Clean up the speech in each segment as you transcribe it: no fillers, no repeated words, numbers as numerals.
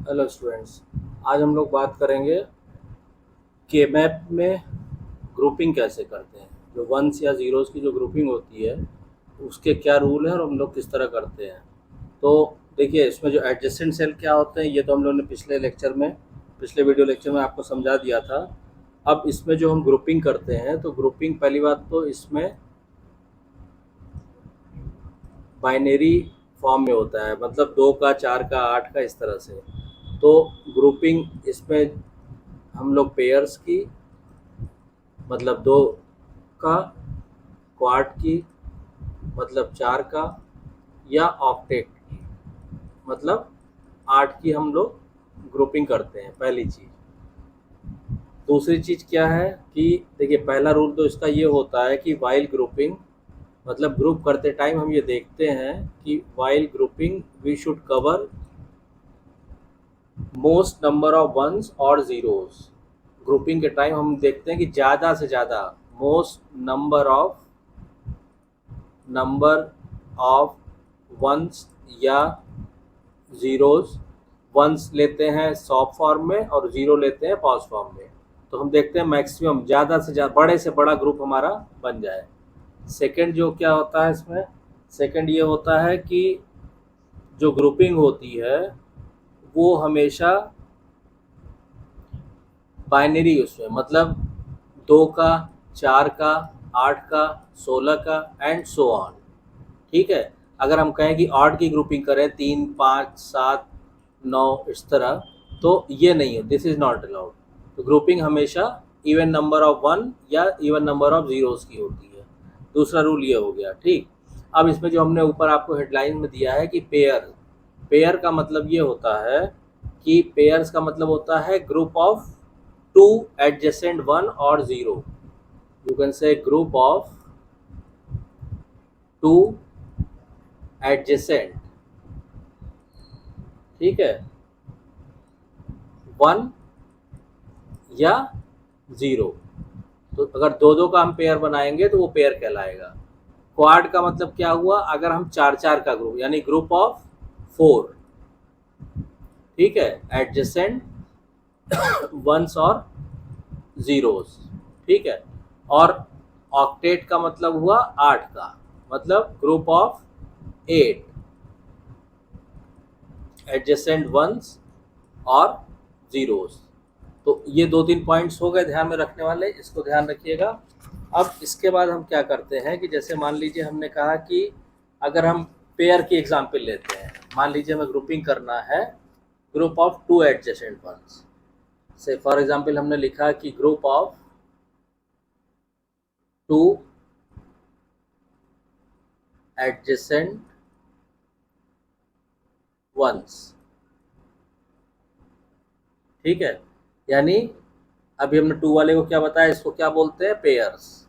Hello students. आज हम लोग बात करेंगे के मैप में ग्रुपिंग कैसे करते हैं। जो वंस या ज़ीरोज़ की जो ग्रुपिंग होती है उसके क्या रूल हैं और हम लोग किस तरह करते हैं। तो देखिए, इसमें जो एडजेसेंट सेल क्या होते हैं ये तो हम लोगों ने पिछले वीडियो लेक्चर में आपको समझा दिया था। अब इसमें जो हम ग्रुपिंग करते हैं तो ग्रुपिंग पहली बात तो इसमें बाइनरी फॉर्म में होता है, मतलब 2 का 4 का 8 का इस तरह से। तो ग्रुपिंग इसमें हम लोग पेयर्स की, मतलब 2 का, क्वाड की मतलब 4 का, या ऑक्टेट की मतलब 8 की हम लोग ग्रुपिंग करते हैं, पहली चीज़। दूसरी चीज़ क्या है कि देखिए, पहला रूल तो इसका ये होता है कि वाइल ग्रुपिंग, मतलब ग्रुप करते टाइम हम ये देखते हैं कि while grouping we should cover most number of ones और ज़ीरोज़। ग्रुपिंग के टाइम हम देखते हैं कि ज़्यादा से ज़्यादा मोस्ट नंबर ऑफ वंस या ज़ीरोज़। वंस लेते हैं सॉफ्ट फॉर्म में और ज़ीरो लेते हैं पॉज फॉर्म में। तो हम देखते हैं मैक्सिमम ज़्यादा से ज़्यादा बड़े से बड़ा ग्रुप हमारा बन जाए। सेकंड जो क्या होता है इसमें, सेकंड ये होता है कि जो ग्रुपिंग होती है वो हमेशा बाइनरी, उसमें मतलब 2 का, 4 का, 8 का, 16 का एंड सो ऑन। ठीक है। अगर हम कहें कि ऑड की ग्रुपिंग करें 3, 5, 7, 9 इस तरह, तो ये नहीं है, दिस इज़ नॉट अलाउड। तो ग्रुपिंग हमेशा इवन नंबर ऑफ वन या इवन नंबर ऑफ ज़ीरोज़ की होती है। दूसरा रूल ये हो गया। ठीक। अब इसमें जो हमने ऊपर आपको हेडलाइन में दिया है कि पेयर, पेयर का मतलब ये होता है कि पेयर्स का मतलब होता है ग्रुप ऑफ 2 एडजेसेंट वन और zero. You can say group of 2 adjacent, ठीक है, 1 या 0। तो अगर 2-2 का हम पेयर बनाएंगे तो वो पेयर कहलाएगा। क्वाड का मतलब क्या हुआ, अगर हम 4-4 का ग्रुप, यानी ग्रुप ऑफ 4, ठीक है, एडजेसेंट वंस और ज़ीरोज़, ठीक है। और ऑक्टेट का मतलब हुआ 8 का, मतलब ग्रुप ऑफ 8 एडजेसेंट वंस और ज़ीरोज़। तो ये 2-3 पॉइंट्स हो गए ध्यान में रखने वाले, इसको ध्यान रखिएगा। अब इसके बाद हम क्या करते हैं कि जैसे मान लीजिए हमने कहा कि अगर हम पेयर की एग्जांपल लेते हैं, मान लीजिए हमें ग्रुपिंग करना है ग्रुप ऑफ 2 एडजेसेंट वंस से। फॉर एग्जांपल हमने लिखा कि ग्रुप ऑफ 2 एडजेसेंट वंस, ठीक है। यानी अभी हमने 2 वाले को क्या बताया, इसको क्या बोलते हैं, पेयर्स।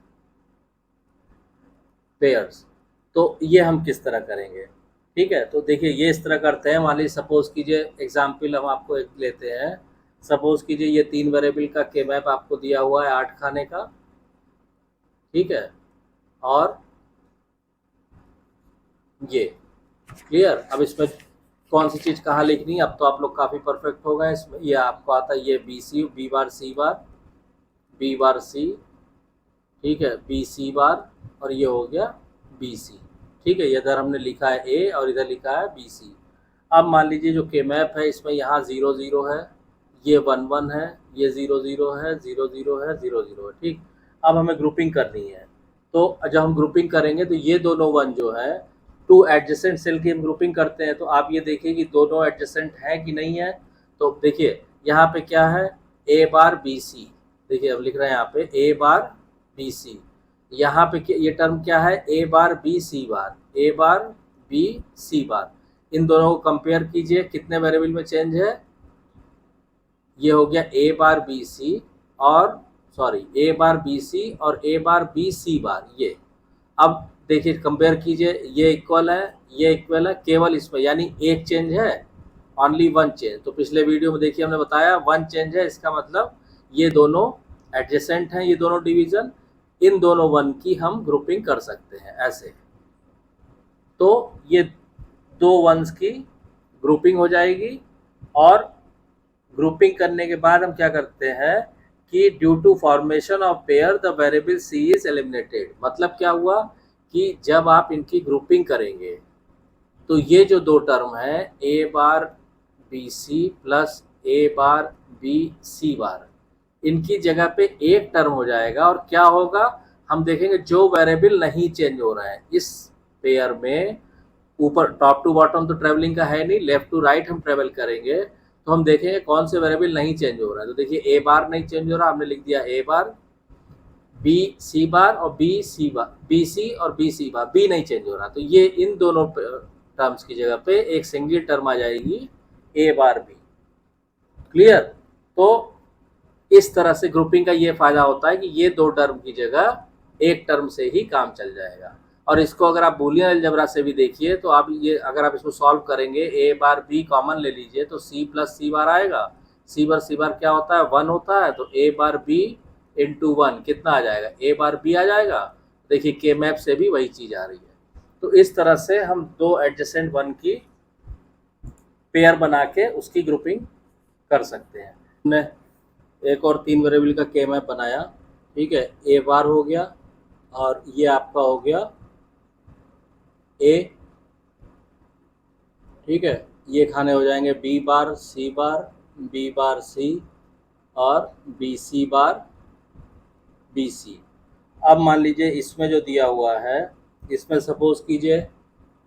पेयर्स। तो ये हम किस तरह करेंगे, ठीक है। तो देखिए, ये इस तरह करते हैं। मान लीजिए सपोज कीजिए, एग्जाम्पल हम आपको एक लेते हैं। सपोज कीजिए ये 3 वेरिएबल का के मैप आपको दिया हुआ है 8 खाने का, ठीक है। और ये क्लियर। अब इसमें कौन सी चीज़ कहाँ लिखनी है, अब तो आप लोग काफ़ी परफेक्ट हो गए इसमें। ये आपको आता है, ये B C, B bar C बार, बी बार सी, ठीक है, बी सी बार, और ये हो गया बी सी, ठीक है। इधर हमने लिखा है ए और इधर लिखा है बी सी। अब मान लीजिए जो के मैप है इसमें यहाँ 0-0 है, ये 1-1 है, ये 0-0 है, 0-0 है, 0-0 है, ठीक। अब हमें ग्रुपिंग करनी है। तो जब हम ग्रुपिंग करेंगे तो ये दोनों वन जो है, 2 एडजेसेंट सेल की हम ग्रुपिंग करते हैं। तो आप ये देखिए कि दोनों एडजेसेंट हैं कि नहीं है। तो देखिए यहाँ पे क्या है, ए बार बी सी। देखिए अब लिख रहे हैं यहाँ पे ए बार बी सी। यहाँ पे ये टर्म क्या है, ए बार बी सी बार, ए बार बी सी बार। इन दोनों को कंपेयर कीजिए, कितने वेरिएबल में चेंज है। ये हो गया ए बार बी सी और सॉरी ए बार बी सी और ए बार बी सी बार, ये। अब देखिए कंपेयर कीजिए, ये इक्वल है, ये इक्वल है, केवल इसमें यानी एक चेंज है, ओनली वन चेंज। तो पिछले वीडियो में देखिए हमने बताया वन चेंज है, इसका मतलब ये दोनों एडजेसेंट हैं, ये दोनों डिवीजन। इन दोनों वन की हम ग्रुपिंग कर सकते हैं ऐसे। तो ये 2 वंस की ग्रुपिंग हो जाएगी। और ग्रुपिंग करने के बाद हम क्या करते हैं कि due to formation of pair the variable C is eliminated. मतलब क्या हुआ कि जब आप इनकी ग्रुपिंग करेंगे तो ये जो दो टर्म है ए बार बी सी प्लस ए बार बी सी बार, इनकी जगह पे एक टर्म हो जाएगा और क्या होगा हम देखेंगे जो वेरिएबल नहीं चेंज हो रहा है इस पेयर में, ऊपर टॉप टू बॉटम तो ट्रेवलिंग का है नहीं, लेफ्ट टू राइट हम ट्रेवल करेंगे तो हम देखेंगे कौन से वेरिएबल नहीं चेंज हो रहा है। तो देखिए ए बार नहीं चेंज हो रहा, हमने लिख दिया ए बार, बी सी बार और बी सी बार, बी सी और बी सी बार, बी नहीं चेंज हो रहा, तो ये इन दोनों टर्म्स की जगह पे एक सिंगल टर्म आ जाएगी ए बार बी। क्लियर? तो इस तरह से ग्रुपिंग का ये फायदा होता है कि ये दो टर्म की जगह एक टर्म से ही काम चल जाएगा। और इसको अगर आप बूलियन अलजेब्रा से भी देखिए तो आप ये अगर आप इसको सॉल्व करेंगे ए बार बी कॉमन ले लीजिए तो सी प्लस सी बार आएगा, सी बार क्या होता है 1 होता है, तो ए बार बी इंटू 1 कितना आ जाएगा ए बार बी आ जाएगा। देखिए के मैप से भी वही चीज़ आ रही है। तो इस तरह से हम दो एडजेसेंट 1 की पेयर बना के उसकी ग्रुपिंग कर सकते हैं। हमने एक और 3 वेरिएबल का के मैप बनाया, ठीक है, ए बार हो गया और ये आपका हो गया ए, ठीक है, ये खाने हो जाएंगे बी बार सी और बी सी बार बी सी। अब मान लीजिए इसमें जो दिया हुआ है इसमें सपोज कीजिए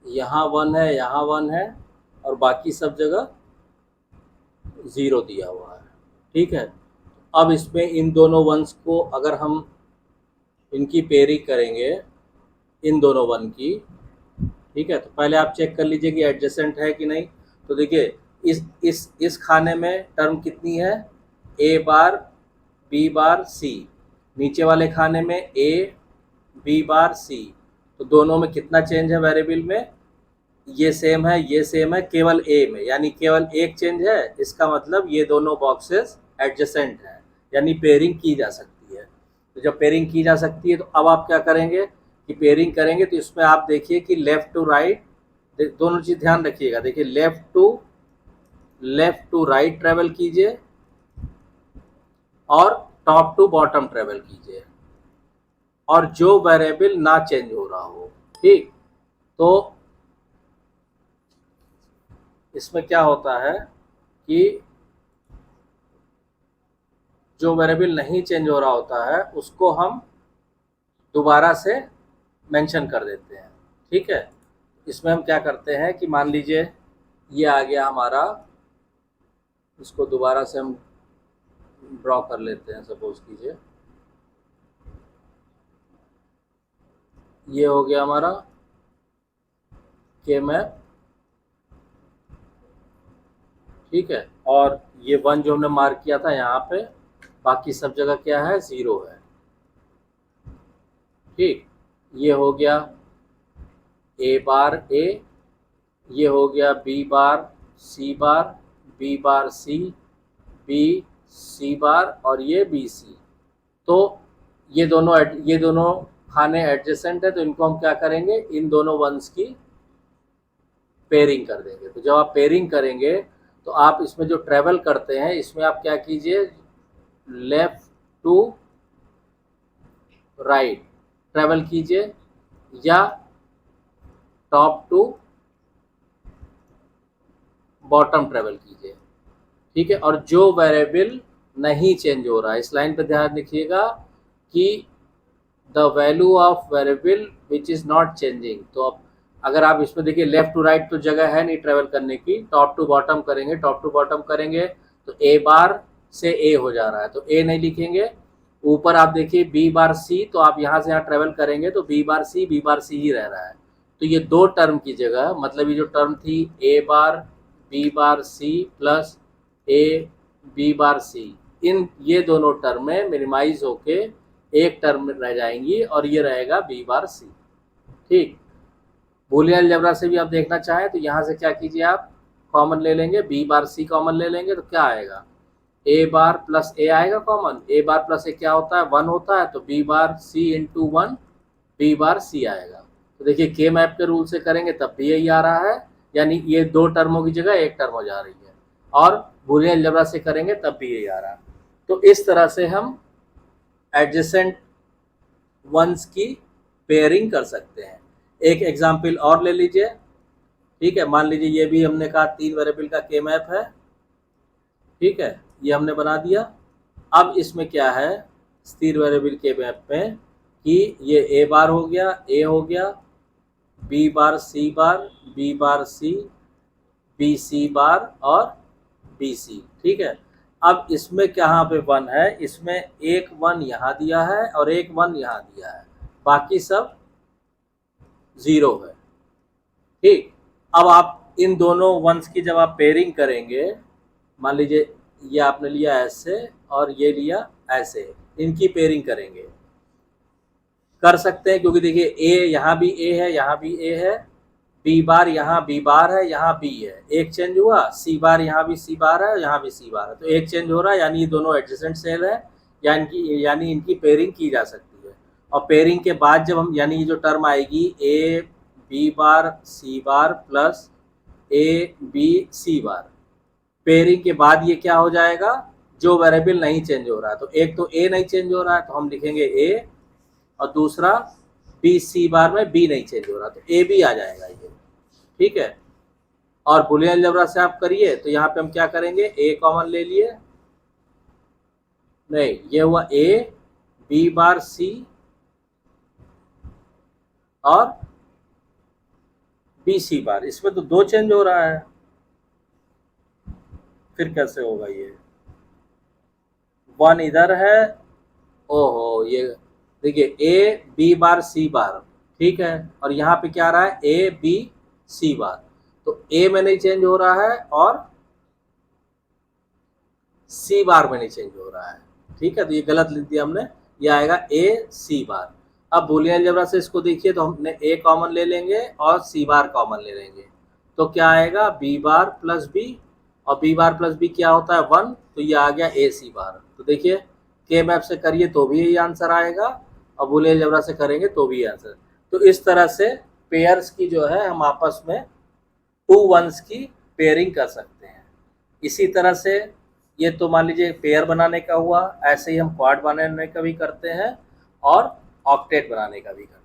यहाँ 1 है यहाँ 1 है और बाकी सब जगह 0 दिया हुआ है, ठीक है। अब इसमें इन दोनों वंस को अगर हम इनकी पेयरिंग करेंगे इन दोनों 1 की, ठीक है, तो पहले आप चेक कर लीजिए कि एडजेसेंट है कि नहीं। तो देखिए इस खाने में टर्म कितनी है ए बार बी बार सी, नीचे वाले खाने में ए बी बार सी, तो दोनों में कितना चेंज है वेरिएबल में, ये सेम है केवल ए में, यानी केवल एक चेंज है, इसका मतलब ये दोनों बॉक्सेस एडजेसेंट हैं यानी पेयरिंग की जा सकती है। तो जब पेयरिंग की जा सकती है तो अब आप क्या करेंगे कि पेयरिंग करेंगे तो इसमें आप देखिए कि लेफ़्ट टू राइट दोनों चीज़ ध्यान रखिएगा। देखिए लेफ़्ट टू राइट ट्रेवल कीजिए और टॉप टू बॉटम ट्रेवल कीजिए और जो वेरिएबल ना चेंज हो रहा हो, ठीक। तो इसमें क्या होता है कि जो वेरिएबल नहीं चेंज हो रहा होता है उसको हम दोबारा से मेंशन कर देते हैं, ठीक है। इसमें हम क्या करते हैं कि मान लीजिए ये आ गया हमारा, इसको दोबारा से हम ड्रॉ कर लेते हैं। सपोज कीजिए ये हो गया हमारा के मैप, ठीक है, और ये 1 जो हमने मार्क किया था यहाँ पे, बाकी सब जगह क्या है 0 है, ठीक। ये हो गया ए बार ए, ये हो गया बी बार सी बार, बी बार सी, बी सी बार और ये बी सी। तो ये दोनों खाने एडजेसेंट है तो इनको हम क्या करेंगे इन दोनों वंस की पेयरिंग कर देंगे। तो जब आप पेयरिंग करेंगे तो आप इसमें जो ट्रेवल करते हैं इसमें आप क्या कीजिए लेफ्ट टू राइट ट्रेवल कीजिए या टॉप टू बॉटम ट्रेवल कीजिए, ठीक है। और जो वेरिएबल नहीं चेंज हो रहा है, इस लाइन पर ध्यान रखिएगा कि the value of variable which is not changing. तो अब अगर आप इसमें देखिए लेफ्ट टू राइट तो जगह है नहीं ट्रेवल करने की, टॉप टू बॉटम करेंगे तो ए बार से ए हो जा रहा है तो ए नहीं लिखेंगे। ऊपर आप देखिए बी बार सी, तो आप यहाँ से यहाँ ट्रेवल करेंगे तो बी बार सी ही रह रहा है। तो ये दो टर्म की जगह, मतलब ये जो टर्म थी A bar B bar C plus A B bar C, ये दोनों टर्में मिनिमाइज होके एक टर्म रह जाएंगी और ये रहेगा बी बार सी, ठीक। बूलियन अलजेब्रा से भी आप देखना चाहें तो यहाँ से क्या कीजिए आप कॉमन ले लेंगे, बी बार सी कॉमन ले लेंगे तो क्या आएगा ए बार प्लस ए आएगा कॉमन। ए बार प्लस ए क्या होता है 1 होता है, तो बी बार सी इंटू 1 बी बार सी आएगा। तो देखिए के मैप के रूल से करेंगे तब भी यही आ रहा है, यानी ये दो टर्मों की जगह एक टर्म हो जा रही है। और बूलियन अलजेब्रा से करेंगे तब भी यही आ रहा। तो इस तरह से हम एडजेसेंट वंस की पेयरिंग कर सकते हैं। एक एग्जाम्पल और ले लीजिए, ठीक है। मान लीजिए ये भी हमने कहा 3 वेरिएबल का के मैप है, ठीक है, ये हमने बना दिया। अब इसमें क्या है, स्थिर वेरिएबल के मैप में कि ये ए बार हो गया, ए हो गया, बी बार सी बार, बी बार सी, बी सी बार और बी सी, ठीक है। अब इसमें कहाँ पे 1 है, इसमें एक 1 यहाँ दिया है और एक 1 यहाँ दिया है, बाकी सब 0 है, ठीक। अब आप इन दोनों वंस की जब आप पेयरिंग करेंगे, मान लीजिए ये आपने लिया ऐसे और ये लिया ऐसे, इनकी पेयरिंग करेंगे, कर सकते हैं, क्योंकि देखिए ए यहाँ भी ए है, यहाँ भी ए है, बी बार यहाँ बी बार है, यहाँ बी है, एक चेंज हुआ, सी बार यहाँ भी सी बार है, यहाँ भी सी बार है, तो एक चेंज हो रहा है, यानी ये दोनों एडजेसेंट सेल है, यानी इनकी पेयरिंग की जा सकती है। और पेयरिंग के बाद जब हम, यानी ये जो टर्म आएगी A B bar C bar plus A B C bar, pairing के बाद ये क्या हो जाएगा, जो वेरिएबल नहीं चेंज हो रहा है, तो एक तो ए नहीं चेंज हो रहा है तो हम लिखेंगे ए, और दूसरा बी सी बार में बी नहीं चेंज हो रहा तो ए भी आ जाएगा ये, ठीक है। और बूलियन अलजेब्रा से आप करिए तो यहाँ पे हम क्या करेंगे, ए कॉमन ले लिए, नहीं ये हुआ ए बी बार सी और बी सी बार, इसमें तो 2 चेंज हो रहा है, फिर कैसे होगा ये, 1 इधर है, ओहो ये देखिए ए बी बार सी बार, ठीक है, और यहाँ पे क्या आ रहा है ए बी सी बार, तो ए में नहीं चेंज हो रहा है और सी बार में नहीं चेंज हो रहा है, ठीक है, तो ये गलत लिख दिया हमने, ये आएगा ए सी बार। अब बूलियन अलजेब्रा से इसको देखिए तो हमने ए कॉमन ले लेंगे और सी बार कॉमन ले लेंगे, तो क्या आएगा बी बार प्लस बी, और बी बार प्लस बी क्या होता है 1, तो ये आ गया ए सी बार। तो देखिए के मैप से करिए तो भी यही आंसर आएगा, और बूलियन अलजेब्रा से करेंगे तो भी आंसर। तो इस तरह से पेयर्स की जो है हम आपस में 2 वंस की पेयरिंग कर सकते हैं। इसी तरह से ये तो मान लीजिए पेयर बनाने का हुआ, ऐसे ही हम क्वाड बनाने का भी करते हैं और ऑक्टेट बनाने का भी करते हैं।